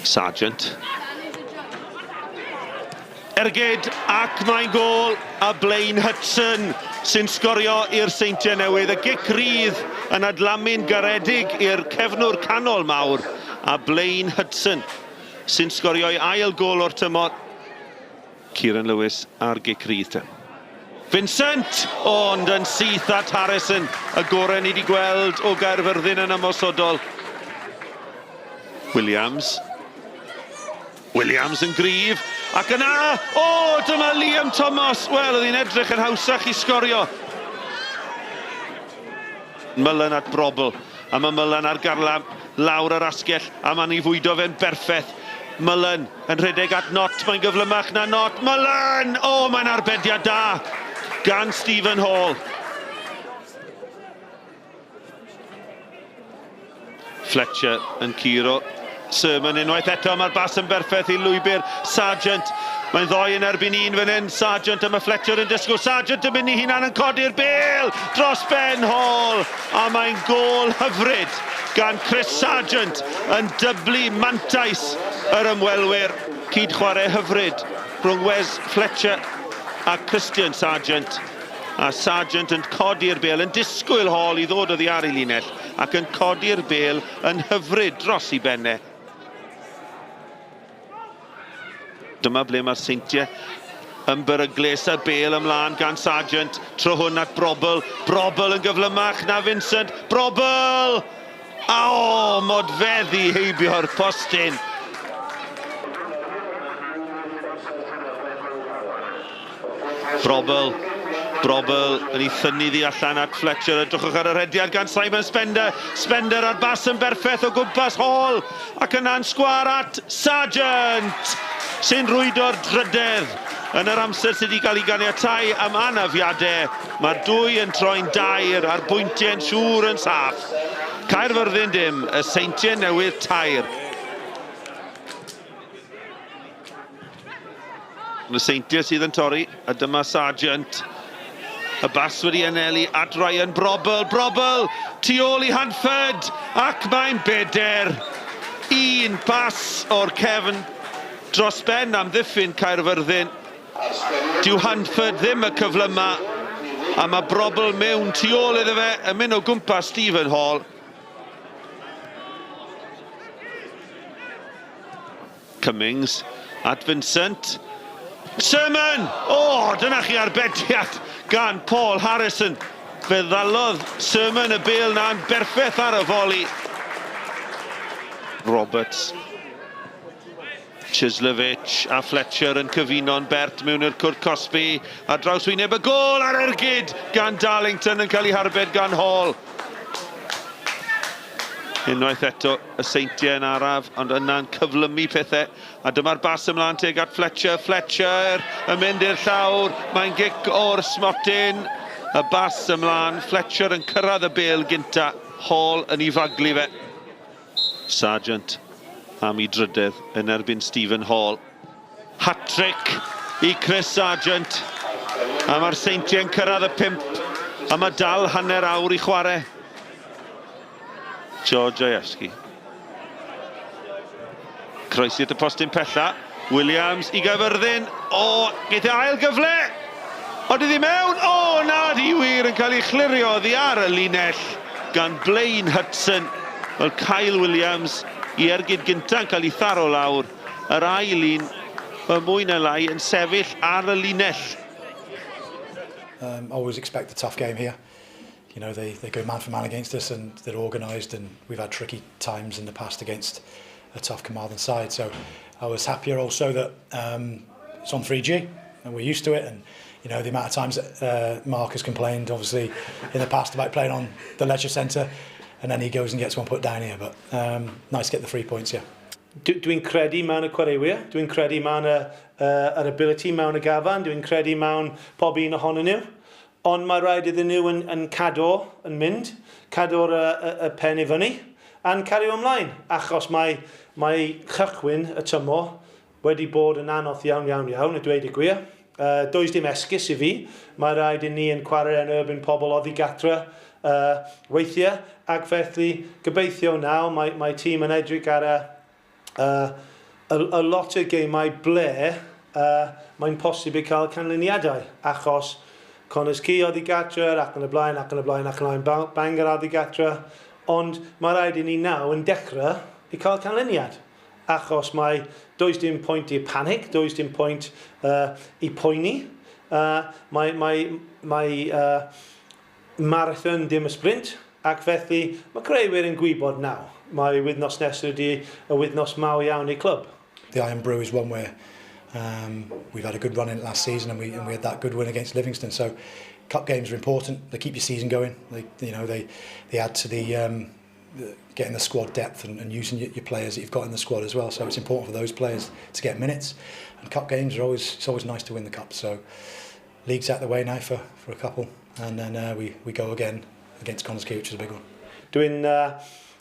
Sargent. Ergyd ac mae'n gol a Blaine Hudson sy'n sgorio i'r Seintiau Newydd. Y gic rydd yn adlamu'n garedig i'r cefnwr canol mawr a Blaine Hudson sy'n sgorio i ail gol o'r tymor. Kieran Lewis ar gic rydd. Vincent, ond yn syth at Harrison, y gorau ni wedi gweld o Caerfyrddin yn ymosodol. Williams yn gryf, ac yna, dyma Liam Thomas. Wel, oedd hi'n edrych yn hawsach i sgorio. Mullen at Brobl, a mae Mullen ar garlam lawr yr asgell, a mae'n ei fwydo fe'n berffaith. Mullen yn rhedeg at Nott, mae'n gyflymach na Nott. Mullen! Mae'n arbediad da gan Stephen Hall. Fletcher yn curo. Sermon unwaith eto, mae'r bas yn berffaith i lwybr Sargent. Mae'n ddoi yn erbyn un fan hyn. Sargent a mae Fletcher yn disgwyl. Sargent yn mynd i hunan yn codi'r bêl dros ben Hall. A mae'n gol hyfryd gan Chris Sargent yn dyblu mantais yr ymwelwyr. Cyd chwarae hyfryd rhwng Wes Fletcher a Christian Sargent. A Sargent yn codi'r bêl, yn disgwyl Hall i ddod oddi ar ei linell ac yn codi'r bêl yn hyfryd dros i benne. Dyma ble mae'r Seintiau yn beryglis y bêl ymlaen gan Sargent. Tro hwn at Brobl. Brobl yn gyflymach na Vincent. Brobl! Modfeddi heibio'r postyn. Brobl yn ei thynnu ddi allan at Fletcher. Edrychwch ar yr hediad gan Simon Spender. Spender ar bas yn berffaith o gwmpas Hall. Ac yna'n sgwar at Sargent sy'n rwydo'r drydedd yn yr amser sydd wedi cael ei ganiatáu am anafiadau. Mae'r dwy yn troi'n dair a'r bwyntiau'n siŵr yn saff. Caerfyrddin dim, y Seintiau Newydd tair. Y Seintiau sydd yn torri, a dyma Sargent. Y bas wedi anelu at Ryan Brobl. Brobl tu ôl i Hanford ac mae'n beder. Un bas o'r cefn dros ben am ddiffyn Caerfyrddin. Dyw Hanford ddim y cyflyma a mae Brobl mewn tu ôl iddo fe yn mynd o gwmpas Stephen Hall. Cummings at Vincent. Sermon! Dyna chi arbediad gan Paul Harrison. Fe ddalodd Sermon y bêl na'n berffaith ar y foli. Roberts. Chislevich a Fletcher yn cyfuno'n bert mewn i'r cwrt Cosby. A drawswyneb y gol ar ergyd gan Darlington yn cael ei harbed gan Hall. Unwaith eto y Seintiau yn araf, ond yna'n cyflymu pethau. A dyma'r bas ymlaen teg at Fletcher. Fletcher yn mynd i'r llawr. Mae'n gic o'r smotyn. Y bas ymlaen. Fletcher yn cyrraedd y bêl gynta. Hall yn ei faglu fe. Sargent am ei drydydd yn erbyn Stephen Hall. Hat-trick i Chris Sargent. A mae'r Seintiau'n cyrraedd y 5. A mae dal hanner awr i chwarae. Georgievski. Croesi at y postyn pella. Williams i Caerfyrddin. Geith ail gyfle. Ond iddi mewn. Na, di wir yn cael ei chlirio oddi ar y linell gan Blaine Hudson. Wel, Kyle Williams i ergyd gynta'n cael ei tharo lawr. Yr ail un, mwy na lai, yn sefyll ar y linell. Always expect a tough game here. You know, they go man for man against us and they're organised, and we've had tricky times in the past against a tough Carmarthen side. So I was happier also that it's on 3G and we're used to it. And, you know, the amount of times that Mark has complained, obviously, in the past about playing on the leisure centre, and then he goes and gets one put down here. But nice to get the 3 points, yeah. Dwi'n credu mewn y chwaraewyr, dwi'n credu mewn yr ability mewn y gafan, dwi'n credu mewn pob un ohonyn nhw. Ond mae rhaid iddyn nhw yn cadw yn mynd, cadw'r y pen i fyny, a'n cario ymlaen. Achos mae chychwyn y tymor wedi bod yn anodd iawn, a dweud y gwir. Does dim esgus i fi. Mae rhaid i ni yn chwarae yn erbyn pobl oddi gatra weithiau, ac felly gobeithio nawr mae tîm yn edrych ar a lot o geimau ble mae'n posib i cael canlyniadau, achos Connors Key oedd i gatra, ac yn y blaen, ac yn y blaen, ac yn y blaen, Bangor oedd i gatra, ond mae rhaid i ni nawr yn dechrau i cael canlyniad, achos does dim pwynt i panic, does dim pwynt i poeni. Mae marathon dim y sprint, ac felly mae creuwyr yn gwybod nawr. Mae wythnos nesaf wedi y wythnos mawr iawn i clwb. The Iron Brew is one where we've had a good run in it last season, and we had that good win against Livingston. So cup games are important. They keep your season going. They add to the getting the squad depth and using your players that you've got in the squad as well. So it's important for those players to get minutes. And cup games are it's always nice to win the cup. So league's out the way now for a couple, and then we go again against Connors Key, which is a big one. Dwi'n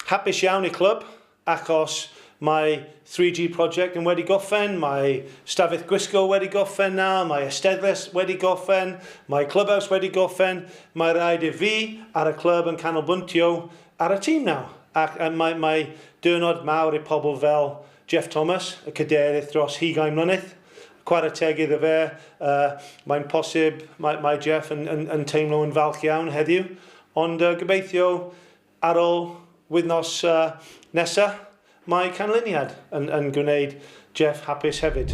hapus iawn i clwb, achos mae 3G project yn wedi goffen, mae Stafell Gwisgo wedi goffen nawr, mae Eisteddfes wedi goffen, mae Clubhouse wedi goffen, mae rhaid i fi ar y clwb yn Caerfyrddin ar y tîm nawr. Ac mae dyrnod mawr i pobl fel Jeff Thomas, y cadeirydd dros 20 mlynedd. Chwarae iddo fe, mae'n posib, mae Jeff yn teimlo yn falch iawn heddiw, ond gobeithio ar ôl wythnos nesaf, mae canlyniad yn gwneud Jeff hapus hefyd.